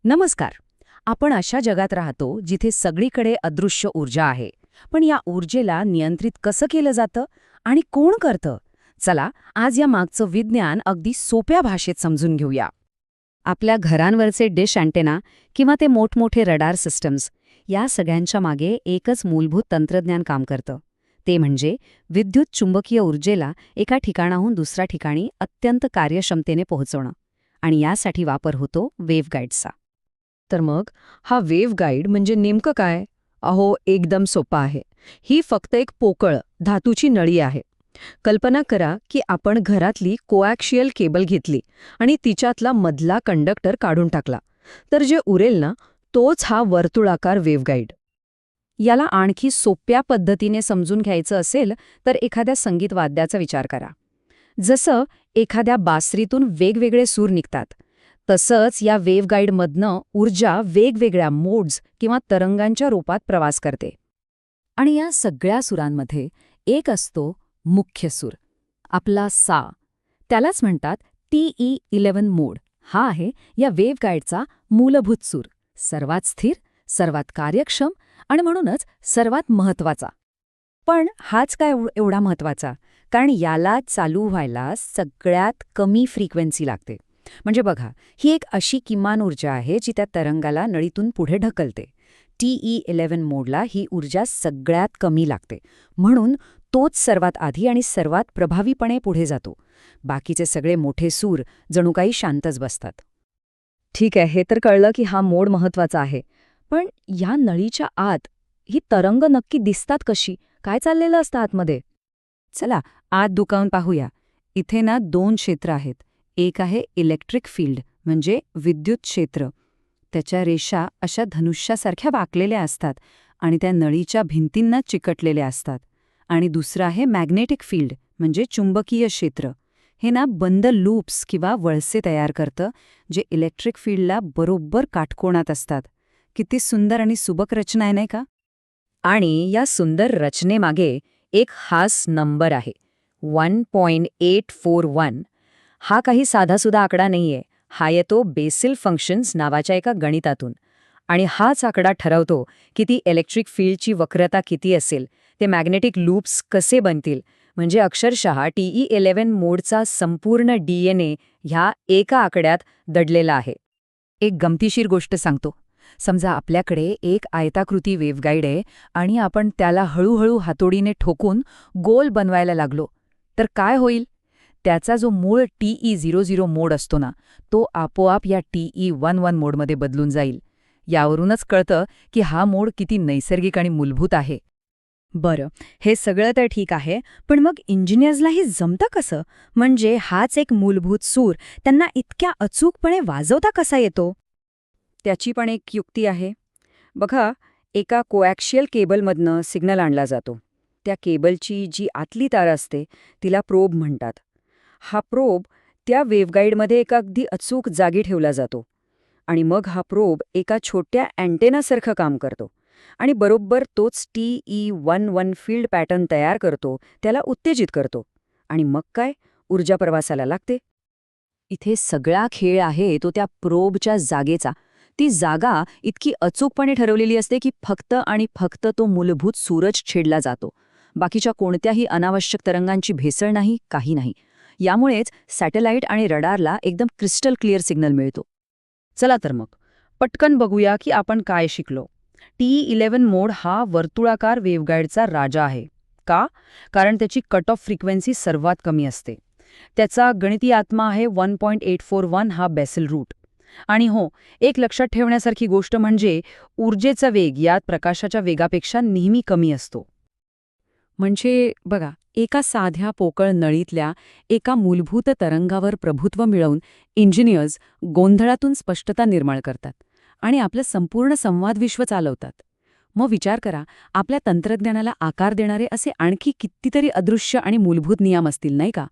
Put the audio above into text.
नमस्कार. आपण अशा जगात राहतो जिथे सगळीकडे अदृश्य ऊर्जा आहे. पण या ऊर्जेला नियंत्रित कसं केलं जातं आणि कोण करतं? चला, आज या मागचं विज्ञान अगदी सोप्या भाषेत समजून घेऊया. आपल्या घरांवरचे डिश अँटेना किंवा ते मोठमोठे रडार सिस्टम्स, या सगळ्यांच्या मागे एकच मूलभूत तंत्रज्ञान काम करतं. ते म्हणजे विद्युत चुंबकीय ऊर्जेला एका ठिकाणाहून दुसऱ्या ठिकाणी अत्यंत कार्यक्षमतेने पोहोचवणं. आणि यासाठी वापर होतो वेव्हगाईड्सचा. तर मग हा वेव्ह गाईड म्हणजे नेमकं काय? अहो, एकदम सोपा आहे. ही फक्त एक पोकळ धातूची नळी आहे. कल्पना करा की आपण घरातली कोॲक्शियल केबल घेतली आणि तिच्यातला मधला कंडक्टर काढून टाकला, तर जे उरेल ना, तोच हा वर्तुळाकार वेव्ह गाईड. याला आणखी सोप्या पद्धतीने समजून घ्यायचं असेल तर एखाद्या संगीत वाद्याचा विचार करा. जसं एखाद्या बासरीतून वेगवेगळे सूर निघतात, तसंच या वेव्हगाईडमधनं ऊर्जा वेगवेगळ्या मोड्स किंवा तरंगांच्या रूपात प्रवास करते. आणि या सगळ्या सुरांमध्ये एक असतो मुख्य सूर, आपला सा. त्यालाच म्हणतात TE11 मोड. हा आहे या वेव्हगाईडचा मूलभूत सूर, सर्वात स्थिर, सर्वात कार्यक्षम आणि म्हणूनच सर्वात महत्त्वाचा. पण हाच काय एवढा महत्त्वाचा? कारण याला चालू व्हायला सगळ्यात कमी फ्रिक्वेन्सी लागते. म्हणजे बघा, ही एक अशी किमान ऊर्जा आहे जी त्या तरंगाला नळीतून पुढे ढकलते. TE11 मोडला ही ऊर्जा सगळ्यात कमी लागते, म्हणून तोच सर्वात आधी आणि सर्वात प्रभावीपणे पुढे जातो. बाकीचे सगळे मोठे सूर जणू काही शांतच बसतात. ठीक आहे, हे तर कळलं की हा मोड महत्वाचा आहे. पण या नळीच्या आत ही तरंग नक्की दिसतात कशी? काय चाललेलं असतं आतमध्ये? चला, आत डोकावून पाहूया. इथे ना 2 क्षेत्र आहेत. एक आहे इलेक्ट्रिक फील्ड, म्हणजे विद्युत क्षेत्र. त्याच्या रेषा अशा धनुष्यासारख्या वाकलेल्या असतात आणि त्या नळीच्या भिंतींना चिकटलेल्या असतात. आणि दुसरं आहे मॅग्नेटिक फील्ड, म्हणजे चुंबकीय क्षेत्र. हे ना बंद लूप्स किंवा वळसे तयार करतं, जे इलेक्ट्रिक फील्डला बरोबर काटकोनात असतात. किती सुंदर आणि सुबक रचना आहे, नाही का? आणि या सुंदर रचनेमागे एक खास नंबर आहे, 1.841. हा काही साधासुधा आकडा नाहीये. हा येतो बेसिल फंक्शन्स नावाच्या एका गणितातून. आणि हाच आकडा ठरवतो की ती इलेक्ट्रिक फील्डची वक्रता किती असेल, ते मॅग्नेटिक लूप्स कसे बनतील. म्हणजे अक्षरशः TE11 मोडचा संपूर्ण DNA ह्या एका आकड्यात दडलेला आहे. एक गमतीशीर गोष्ट सांगतो. समजा आपल्याकडे एक आयताकृती वेव्हगाईड आहे आणि आपण त्याला हळूहळू हातोडीने ठोकून गोल बनवायला लागलो, तर काय होईल? त्याचा जो मूळ TE00 मोड असतो ना, तो आपोआप या TE11 मोडमध्ये बदलून जाईल. यावरूनच कळतं की हा मोड किती नैसर्गिक आणि मूलभूत आहे. बरं, हे सगळं तर ठीक आहे, पण मग इंजिनियर्सलाही जमतं कसं? म्हणजे हाच एक मूलभूत सूर त्यांना इतक्या अचूकपणे वाजवता कसा येतो? त्याची पण एक युक्ती आहे. बघा, एका कोॲक्शियल केबलमधनं सिग्नल आणला जातो. त्या केबलची जी आतली तार असते तिला प्रोब म्हणतात. हा प्रोब त्या वेव्हगाईडमध्ये एका अगदी अचूक जागी ठेवला जातो. आणि मग हा प्रोब एका छोट्या अँटेनासारखं काम करतो. आणि बरोबर तोच TE11 फील्ड पॅटर्न तयार करतो, त्याला उत्तेजित करतो. आणि मग काय? ऊर्जा प्रवासाला लागते. इथे सगळा खेळ आहे तो त्या प्रोबच्या जागेचा. ती जागा इतकी अचूकपणे ठरवलेली असते की फक्त आणि फक्त तो मूलभूत सूरज छेडला जातो. बाकीच्या कोणत्याही अनावश्यक तरंगांची भेसळ नाही, काही नाही. यामुळेच सॅटेलाईट आणि रडारला एकदम क्रिस्टल क्लिअर सिग्नल मिळतो. चला तर मग पटकन बघूया की आपण काय शिकलो. TE11 मोड हा वर्तुळाकार वेव्हगाईडचा राजा आहे. का? कारण त्याची कट ऑफ फ्रिक्वेन्सी सर्वात कमी असते. त्याचा गणिती आत्मा आहे 1.841 हा बेसिल रूट. आणि हो, एक लक्षात ठेवण्यासारखी गोष्ट म्हणजे ऊर्जेचा वेग यात प्रकाशाच्या वेगापेक्षा नेहमी कमी असतो. म्हणजे बघा, एका साध्या पोकळ नळीतल्या एका मूलभूत तरंगावर प्रभुत्व मिळवून इंजिनियर्स गोंधळातून स्पष्टता निर्माण करतात आणि आपलं संपूर्ण संवादविश्व चालवतात. मग विचार करा, आपल्या तंत्रज्ञानाला आकार देणारे असे आणखी कितीतरी अदृश्य आणि मूलभूत नियम असतील, नाही का?